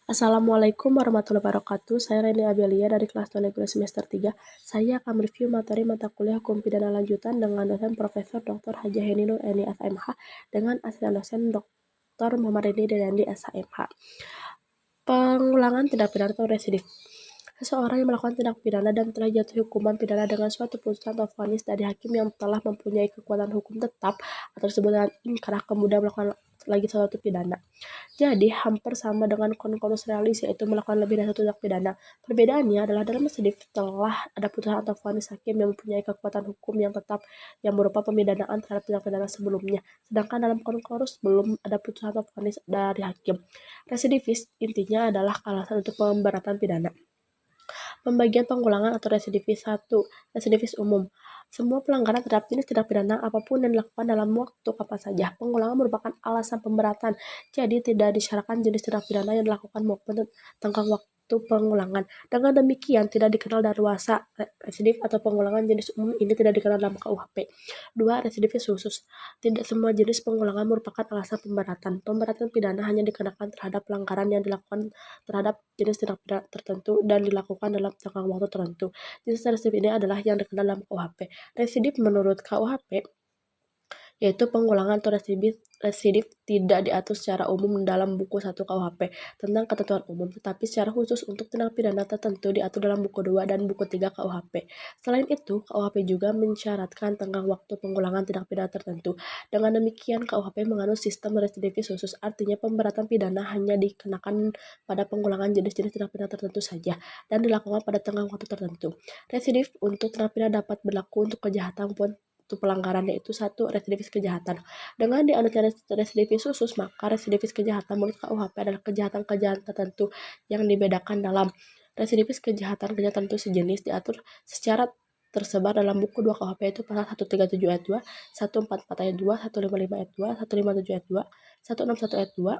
Assalamualaikum warahmatullahi wabarakatuh. Saya Reni Abelia dari kelas 2 Negeri semester 3. Saya akan mereview materi mata kuliah Hukum Pidana Lanjutan dengan dosen Profesor Dr. Haji Heni Nur Eni SMH dengan asisten dosen Dr. Muhammad Rini Dendi SMH. Pengulangan tindak pidana atau residif. Seseorang yang melakukan tindak pidana dan telah jatuh hukuman pidana dengan suatu putusan atau vonis dari hakim yang telah mempunyai kekuatan hukum tetap atau disebut dengan inkrah kemudian melakukan lagi suatu pidana. Jadi hampir sama dengan konkursus realis, yaitu melakukan lebih dari satu tindak pidana. Perbedaannya adalah dalam residif telah ada putusan atau vonis hakim yang mempunyai kekuatan hukum yang tetap yang berupa pemidanaan terhadap tindak pidana sebelumnya. Sedangkan dalam konkursus belum ada putusan atau vonis dari hakim. Residivis intinya adalah alasan untuk pemberatan pidana. Pembagian pengulangan atau residivis 1. Residivis umum. Semua pelanggaran terhadap jenis tindak pidana apapun yang dilakukan dalam waktu kapan saja. Pengulangan merupakan alasan pemberatan. Jadi tidak disyaratkan jenis tindak pidana yang dilakukan maupun tenggang waktu pengulangan. Dengan demikian tidak dikenal daluarsa. Residif atau pengulangan jenis umum ini tidak dikenal dalam KUHP. 2. Residivis khusus. Tidak semua jenis pengulangan merupakan alasan pemberatan. Pemberatan pidana hanya dikenakan terhadap pelanggaran yang dilakukan terhadap jenis tindak pidana tertentu dan dilakukan dalam jangka waktu tertentu. Jenis residif ini adalah yang dikenal dalam KUHP. Residif menurut KUHP yaitu pengulangan atau residif tidak diatur secara umum dalam buku 1 KUHP tentang ketentuan umum, tetapi secara khusus untuk tindak pidana tertentu diatur dalam buku 2 dan buku 3 KUHP. Selain itu, KUHP juga mensyaratkan tenggang waktu pengulangan tindak pidana tertentu. Dengan demikian, KUHP mengandung sistem residivis khusus, artinya pemberatan pidana hanya dikenakan pada pengulangan jenis-jenis tindak pidana tertentu saja dan dilakukan pada tenggang waktu tertentu. Residif untuk tindak pidana dapat berlaku untuk kejahatan maupun pelanggaran, yaitu 1. Residivis kejahatan. Dengan dianutnya residivis khusus, maka residivis kejahatan menurut KUHP adalah kejahatan-kejahatan tertentu yang dibedakan dalam residivis kejahatan-kejahatan itu sejenis diatur secara tersebar dalam buku 2 KUHP, yaitu pasal 137 ayat 2, 144 ayat 2, 155 ayat 2, 157 ayat 2, 161 ayat 2,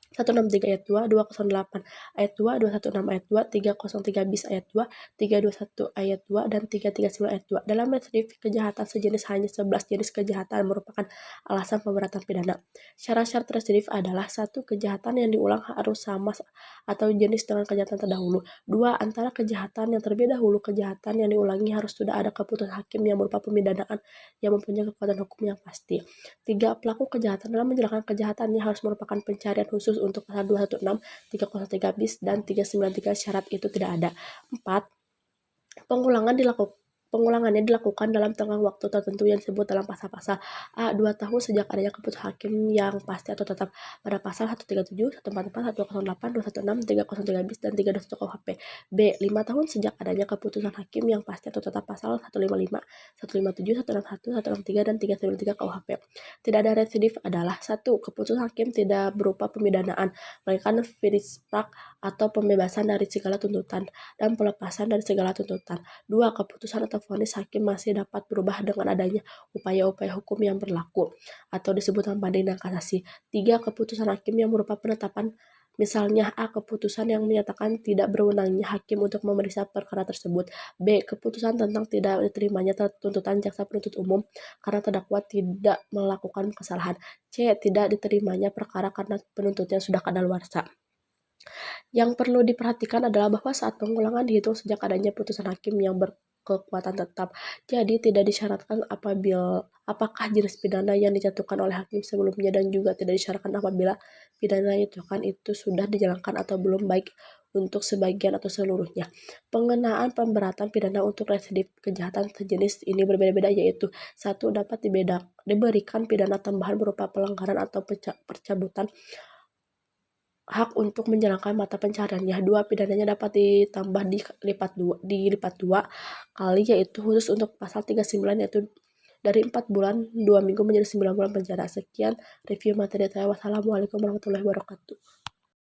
163 ayat 2, 208 ayat 2, 216 ayat 2, 303 bis ayat 2, 321 ayat 2, dan 339 ayat 2. Dalam residif kejahatan sejenis hanya 11 jenis kejahatan merupakan alasan pemberatan pidana. Syarat-syarat residif adalah 1. Kejahatan yang diulang harus sama atau jenis dengan kejahatan terdahulu. 2. Antara kejahatan yang terlebih dahulu kejahatan yang diulangi harus sudah ada keputusan hakim yang berupa pemidanaan yang mempunyai kekuatan hukum yang pasti. 3. Pelaku kejahatan dalam menjalankan kejahatannya harus merupakan pencarian khusus untuk pasal 216, 303 bis, dan 393 syarat itu tidak ada. 4. Pengulangannya dilakukan dalam tenggang waktu tertentu yang disebut dalam pasal-pasal A. 2 tahun sejak adanya keputusan hakim yang pasti atau tetap pada pasal 137, 144, 108, 216, 303 bis, dan 321 KUHP. B. 5 tahun sejak adanya keputusan hakim yang pasti atau tetap pasal 155, 157, 161, 163, dan 393 KUHP. Tidak ada residif adalah 1. Keputusan hakim tidak berupa pemidanaan, melainkan finisprak atau pembebasan dari segala tuntutan dan pelepasan dari segala tuntutan. 2. Keputusan atau vonis hakim masih dapat berubah dengan adanya upaya-upaya hukum yang berlaku atau disebutkan banding dan kasasi. 3. Keputusan hakim yang berupa penetapan, misalnya A. Keputusan yang menyatakan tidak berwenangnya hakim untuk memeriksa perkara tersebut. B. Keputusan tentang tidak diterimanya tuntutan jaksa penuntut umum karena terdakwa tidak melakukan kesalahan. C. Tidak diterimanya perkara karena penuntutnya sudah kadaluarsa. Yang perlu diperhatikan adalah bahwa saat pengulangan dihitung sejak adanya putusan hakim yang berkekuatan tetap. Jadi tidak disyaratkan apakah jenis pidana yang dijatuhkan oleh hakim sebelumnya, dan juga tidak disyaratkan apabila pidana yang dijatuhkan itu sudah dijalankan atau belum, baik untuk sebagian atau seluruhnya. Pengenaan pemberatan pidana untuk residif kejahatan sejenis ini berbeda-beda, yaitu 1. Dapat diberikan pidana tambahan berupa pelanggaran atau percabutan hak untuk menjalankan mata pencariannya. 2. Pidananya dapat ditambah dilipat dua kali, yaitu khusus untuk pasal 39, yaitu dari 4 bulan 2 minggu menjadi 9 bulan penjara. Sekian review materi saya. Wassalamualaikum warahmatullahi wabarakatuh.